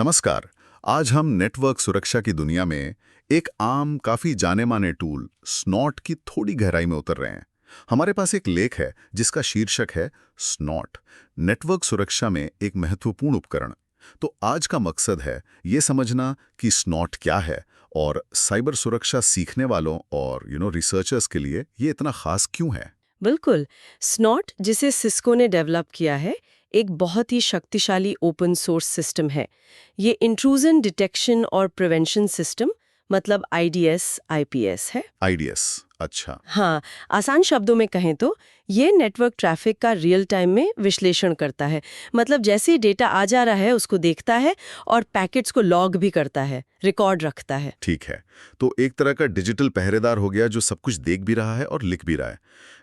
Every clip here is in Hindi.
नमस्कार। आज हम नेटवर्क सुरक्षा की दुनिया में एक आम काफी जाने माने टूल स्नॉट की थोड़ी गहराई में उतर रहे हैं। हमारे पास एक लेख है जिसका शीर्षक है स्नॉट, नेटवर्क सुरक्षा में एक महत्वपूर्ण उपकरण। तो आज का मकसद है ये समझना कि स्नॉट क्या है और साइबर सुरक्षा सीखने वालों और रिसर्चर्स के लिए ये इतना खास क्यों है। बिल्कुल। स्नॉट, जिसे सिस्को ने डेवलप किया है, एक बहुत ही शक्तिशाली ओपन सोर्स सिस्टम है। ये इंट्रूजन डिटेक्शन और प्रिवेंशन सिस्टम, मतलब आईडीएस आईपीएस है। आईडीएस, अच्छा। हाँ, आसान शब्दों में कहें तो ये नेटवर्क ट्रैफिक का रियल टाइम में विश्लेषण करता है। मतलब जैसे ही डेटा आ जा रहा है उसको देखता है और पैकेट्स को लॉग भी करता है, रिकॉर्ड रखता है। ठीक है, तो एक तरह का डिजिटल पहरेदार हो गया जो सब कुछ देख भी रहा है और लिख भी रहा है।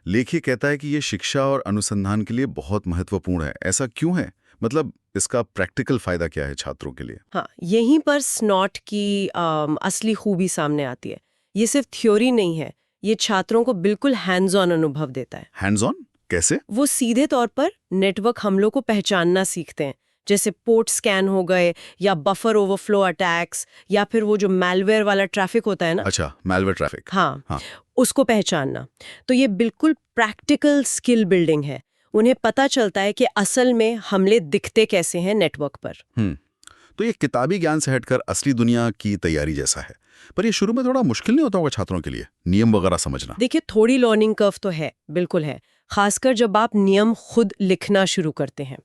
लेखी कहता है कि ये शिक्षा और अनुसंधान के लिए बहुत महत्वपूर्ण है। ऐसा क्यों है? मतलब इसका प्रैक्टिकल फायदा क्या है छात्रों के लिए? हाँ, यहीं पर स्नॉट की असली खूबी सामने आती है। ये सिर्फ थ्योरी नहीं है, ये छात्रों को बिल्कुल हैंड्स ऑन अनुभव देता है। हैंड्स ऑन कैसे? वो सीधे तौर पर नेटवर्क हमलों को पहचानना सीखते हैं, जैसे पोर्ट स्कैन हो गए या बफर ओवरफ्लो अटैक्स, या फिर वो जो मैलवेयर वाला ट्रैफिक होता है ना। अच्छा, मैलवेयर ट्रैफिक। हाँ, हाँ। उसको पहचानना। तो ये बिल्कुल प्रैक्टिकल स्किल बिल्डिंग है। उन्हें पता चलता है कि असल में हमले दिखते कैसे हैं नेटवर्क पर। तो ये किताबी ज्ञान से हटकर असली दुनिया की तैयारी जैसा है। पर ये शुरू में थोड़ा मुश्किल नहीं होता होगा छात्रों के लिए नियम वगैरह समझना? देखिए, थोड़ी लर्निंग कर्व तो है, बिल्कुल है, खासकर जब आप नियम खुद लिखना शुरू करते हैं।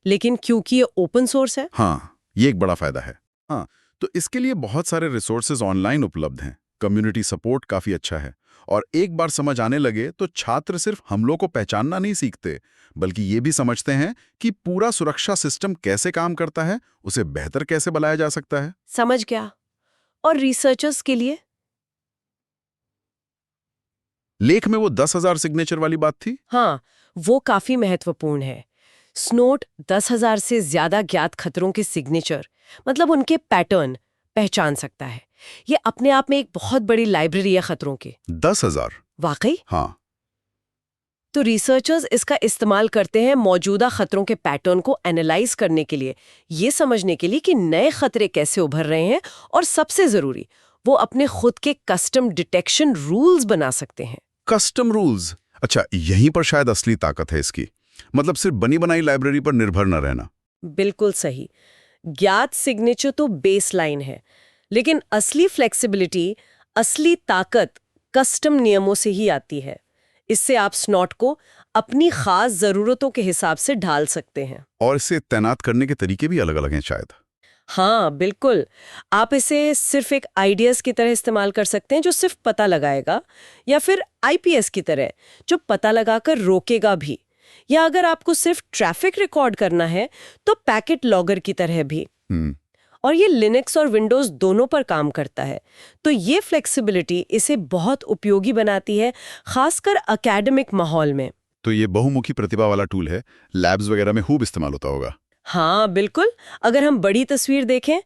लेकिन क्योंकि ये ओपन सोर्स है। हाँ, ये एक बड़ा फायदा है। हाँ, तो इसके लिए बहुत सारे रिसोर्सेज ऑनलाइन उपलब्ध हैं। कम्युनिटी सपोर्ट काफी अच्छा है। और एक बार समझ आने लगे तो छात्र सिर्फ हमलों को पहचानना नहीं सीखते, बल्कि ये भी समझते हैं कि पूरा सुरक्षा सिस्टम कैसे काम करता है, उसे बेहतर कैसे बनाया जा सकता है। समझ गया। और रिसर्चर्स के लिए? लेख में वो 10,000 सिग्नेचर वाली बात थी। हाँ, वो काफी महत्वपूर्ण है। स्नोट 10,000 से ज्यादा ज्ञात खतरों के सिग्नेचर, मतलब उनके पैटर्न, पहचान सकता है। ये अपने आप में एक बहुत बड़ी लाइब्रेरी है खतरों की। 10,000? वाकई? हाँ। तो रिसर्चर्स इसका इस्तेमाल करते हैं मौजूदा खतरों के पैटर्न को एनालाइज करने के लिए, ये समझने के लिए कि नए खतरे कैसे उभर रहे हैं, और सबसे जरूरी, वो अपने खुद के कस्टम डिटेक्शन रूल्स बना सकते हैं। Custom rules? अच्छा, यहीं पर शायद असली ताकत है इसकी। मतलब सिर्फ बनी बनाई लाइब्रेरी पर निर्भर न रहना। बिल्कुल सही। ज्ञात सिग्नेचर तो बेसलाइन है, लेकिन असली फ्लेक्सिबिलिटी, असली ताकत कस्टम नियमों से ही आती है। इससे आप स्नॉट को अपनी खास जरूरतों के हिसाब से ढाल सकते हैं। और इसे तैनात करने के तरीके भी अलग अलग हैं शायद। हाँ, बिल्कुल। आप इसे सिर्फ एक आईडीएस की तरह इस्तेमाल कर सकते हैं जो सिर्फ पता लगाएगा, या फिर आईपीएस की तरह जो पता लगाकर रोकेगा भी, या अगर आपको सिर्फ ट्रैफिक रिकॉर्ड करना है तो पैकेट लॉगर की तरह भी। और ये लिनक्स और विंडोज दोनों पर काम करता है। तो ये फ्लेक्सिबिलिटी इसे बहुत उपयोगी बनाती है, खासकर एकेडमिक माहौल में। तो ये बहुमुखी प्रतिभा वाला टूल है, लैब्स वगैरह में खूब इस्तेमाल होता होगा। हाँ, बिल्कुल। अगर हम बड़ी तस्वीर देखें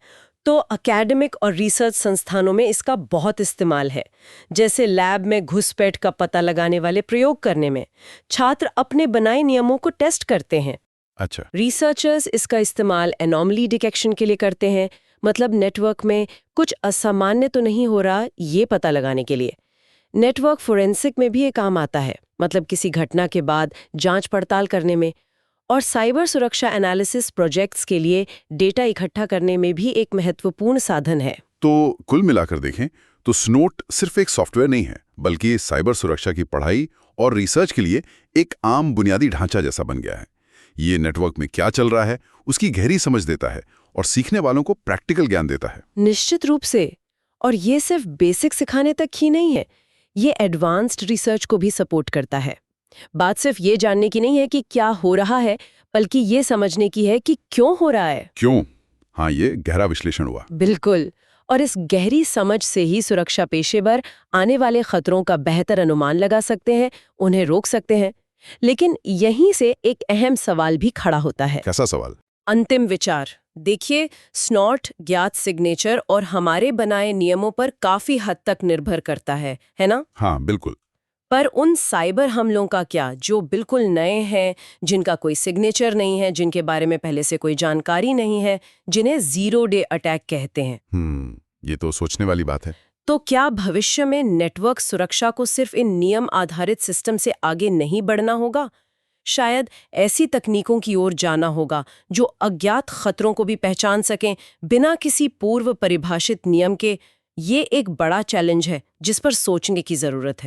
तो एकेडमिक और रिसर्च संस्थानों में इसका बहुत इस्तेमाल है। जैसे लैब में घुसपैठ का पता लगाने वाले प्रयोग करने में छात्र अपने बनाए नियमों को टेस्ट करते हैं। अच्छा। रिसर्चर्स इसका इस्तेमाल एनोमली डिटेक्शन के लिए करते हैं, मतलब नेटवर्क में कुछ असामान्य तो नहीं हो रहा, ये पता लगाने के लिए। नेटवर्क फोरेंसिक में भी ये काम आता है, मतलब किसी घटना के बाद जांच पड़ताल करने में। और साइबर सुरक्षा एनालिसिस प्रोजेक्ट्स के लिए डेटा इकट्ठा करने में भी एक महत्वपूर्ण साधन है। तो कुल मिलाकर देखें तो स्नोट सिर्फ एक सॉफ्टवेयर नहीं है, बल्कि साइबर सुरक्षा की पढ़ाई और रिसर्च के लिए एक आम बुनियादी ढांचा जैसा बन गया है। ये नेटवर्क में क्या चल रहा है उसकी गहरी समझ देता है और सीखने वालों को प्रैक्टिकल ज्ञान देता है। निश्चित रूप से। और ये सिर्फ बेसिक सिखाने तक ही नहीं है, ये एडवांस्ड रिसर्च को भी सपोर्ट करता है। बात सिर्फ ये जानने की नहीं है कि क्या हो रहा है, बल्कि ये समझने की है कि क्यों हो रहा है। क्यों? हाँ, ये गहरा विश्लेषण हुआ। बिल्कुल। और इस गहरी समझ से ही सुरक्षा पेशेवर आने वाले खतरों का बेहतर अनुमान लगा सकते हैं, उन्हें रोक सकते हैं। लेकिन यहीं से एक अहम सवाल भी खड़ा होता है। कैसा सवाल? अंतिम विचार। देखिए, स्नॉट ज्ञात सिग्नेचर और हमारे बनाए नियमों पर काफी हद तक निर्भर करता है ना? हाँ, बिल्कुल। पर उन साइबर हमलों का क्या, जो बिल्कुल नए हैं, जिनका कोई सिग्नेचर नहीं है, जिनके बारे में पहले से कोई जानकारी नहीं है, जिन्हें ज़ीरो डे अटैक कहते हैं? ये तो सोचने वाली बात है। तो क्या भविष्य में नेटवर्क सुरक्षा को सिर्फ इन नियम आधारित सिस्टम से आगे नहीं बढ़ना होगा? शायद ऐसी तकनीकों की ओर जाना होगा जो अज्ञात खतरों को भी पहचान सकें बिना किसी पूर्व परिभाषित नियम के। ये एक बड़ा चैलेंज है जिस पर सोचने की जरूरत है।